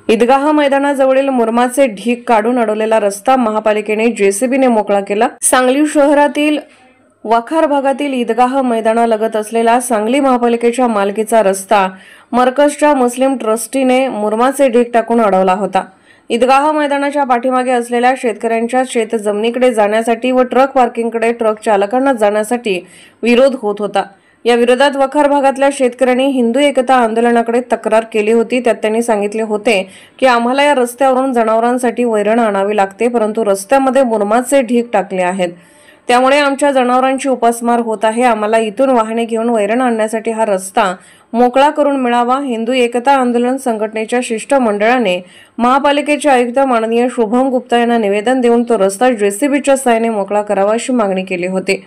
ईदगाह मैदानाजवळील मुरमाचे ढीग काढून अडवलेला रस्ता महापालिकेने जेसीबीने मोकळा केला। सांगली शहरातील वखार भागातील ईदगाह मैदानालगत असलेला सांगली महापालिकेच्या मालकीचा रस्ता मरकजच्या मुस्लिम ट्रस्टीने मुरमाचे ढीग टाकून अडवला होता। ईदगाह मैदानाच्या पाठीमागे असलेल्या शेतकऱ्यांच्या शेत जमिनीकडे जाण्यासाठी व ट्रक पार्किंगकडे ट्रक चालकांना जाण्यासाठी विरोध होत होता। या विरोधात वखार भागातल्या शेतकऱ्यांनी हिंदू एकता आंदोलनाकडे तक्रार केली होती। त्यात त्यांनी सांगितले होते की आम्हाला या रस्त्यावरून जनावरांसाठी वैरण आणावी लागते, परंतु रस्त्यामध्ये मुरमाचे ढीग टाकले आहेत, त्यामुळे आमच्या जनावरांची उपासमार होत आहे। आम्हाला इथून वाहने घेऊन वैरण आणण्यासाठी हा रस्ता मोकळा करून मिळावा। हिंदू एकता आंदोलन संघटनेच्या शिष्टमंडळाने महापालिकेचे आयुक्त माननीय शुभम गुप्ता यांना निवेदन देऊन तो रस्ता जेसीबीच्या सहाय्याने मोकळा करावा अशी मागणी केली होती।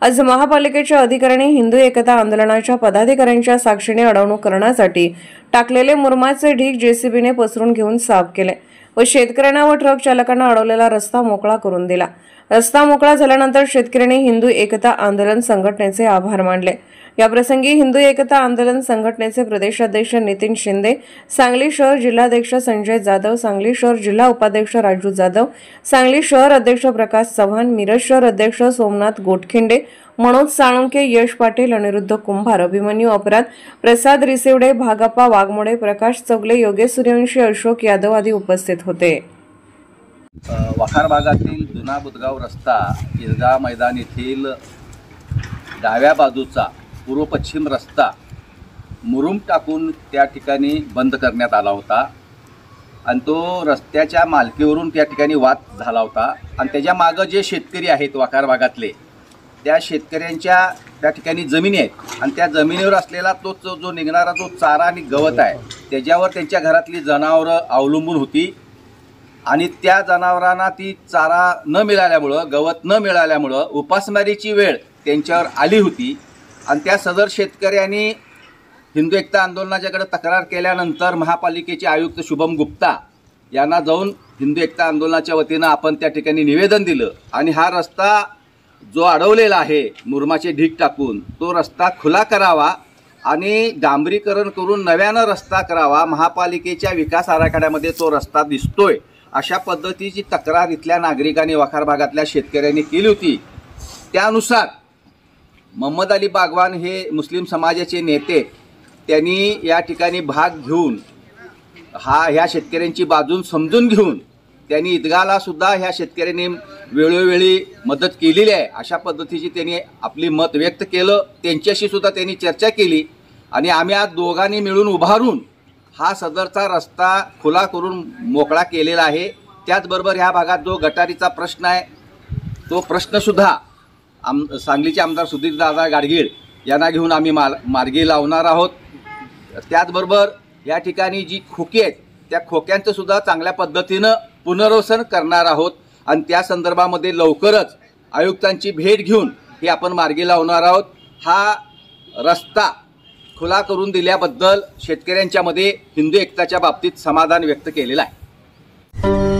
आज महापालिकेच्या अधिकाऱ्यांनी हिंदू एकता आंदोलनाच्या पदाधिकाऱ्यांच्या साक्षीने अडवणूक करण्यासाठी टाकलेले मुरमाचे ढीग जेसीबीने पसरून घेऊन साफ केले व शेतकऱ्यांना व ट्रक चालकांना अडवलेला रस्ता मोकळा करून दिला। रस्ता मोकळा झाल्यानंतर शेतकऱ्यांनी हिंदू एकता आंदोलन संघटनेचे आभार मानले। या प्रसंगी हिंदू एकता आंदोलन संघटनेचे प्रदेशाध्यक्ष नितीन शिंदे, सांगली शहर जिल्हाध्यक्ष संजय जाधव, सांगली शहर जिल्हा उपाध्यक्ष राजू जाधव, सांगली शहर अध्यक्ष प्रकाश चव्हाण, मिरज शहर अध्यक्ष सोमनाथ गोटखिंडे, मनोज साळुंके, यश पाटील, अनिरुद्ध कुंभार, अभिमन्यू अपराध, प्रसाद रिसेवडे, भागप्पा वाघमोडे, प्रकाश चौगले, योगेश सूर्यवंशी, अशोक यादव आदी उपस्थित होते। वखार भागातील जुना बुधगाव रस्ता ईदगाह मैदान येथील डाव्या बाजूचा पूर्व पश्चिम रस्ता मुरुम टाकून त्या ठिकाणी बंद करण्यात आला होता आणि तो रस्त्याच्या मालकीवरून त्या ठिकाणी वाद झाला होता आणि त्याच्या मागे जे शेतकरी आहेत वखार भागातले त्या शेतकऱ्यांच्या त्या ठिकाणी जमिनी आहेत आणि त्या जमिनीवर असलेला तो जो निघणारा जो चारा आणि गवत आहे त्याच्यावर त्यांच्या घरातली जनावरं अवलंबून होती आणि त्या जनावरांना ती चारा न मिळाल्यामुळं, गवत न मिळाल्यामुळं उपासमारीची वेळ त्यांच्यावर आली होती आणि त्या सदर शेतकऱ्यांनी हिंदू एकता आंदोलनाच्याकडे तक्रार केल्यानंतर महापालिकेचे आयुक्त शुभम गुप्ता यांना जाऊन हिंदू एकता आंदोलनाच्या वतीनं आपण त्या ठिकाणी निवेदन दिलं आणि हा रस्ता जो अडवलेला आहे मुरमाचे ढीग टाकून तो रस्ता खुला करावा आणि डांबरीकरण करून नव्यानं रस्ता करावा। महापालिकेच्या विकास आराखड्यामध्ये तो रस्ता दिसतोय अशा पद्धतीची तक्रार इथल्या नागरिकांनी वखार भागातल्या शेतकऱ्यांनी केली होती। त्यानुसार मोहम्मद अली बागवान हे मुस्लिम समाजाचे नेते त्यांनी या ठिकाणी भाग घेऊन ह्या शेतकऱ्यांची बाजू समजून घेऊन त्यांनी ईदगाहला सुद्धा ह्या शेतकऱ्यांनी वेळोवेळी मदत केलेली आहे अशा पद्धतीची त्यांनी आपली मत व्यक्त केलं। त्यांच्याशी सुद्धा त्यांनी चर्चा केली आणि आम्ही आज दोघांनी मिळून उभारून हा सदरचा रस्ता खुला करून मोकळा केलेला आहे। त्याचबरोबर ह्या भागात जो गटारीचा प्रश्न आहे तो प्रश्नसुद्धा सांगलीचे आमदार सुधीरदादा गाडगीळ यांना घेऊन आम्ही मार्गी लावणार आहोत। त्याचबरोबर या ठिकाणी जी खोकी आहेत त्या खोक्यांचं सुद्धा चांगल्या पद्धतीनं पुनर्वसन करणार आहोत आणि त्या संदर्भामध्ये लवकरच आयुक्तांची भेट घेऊन हे आपण मार्गी लावणार आहोत। हा रस्ता खुला करून दिल्याबद्दल शेतकऱ्यांच्या मध्ये हिंदू एकताच्या बाबतीत समाधान व्यक्त केलेलं आहे।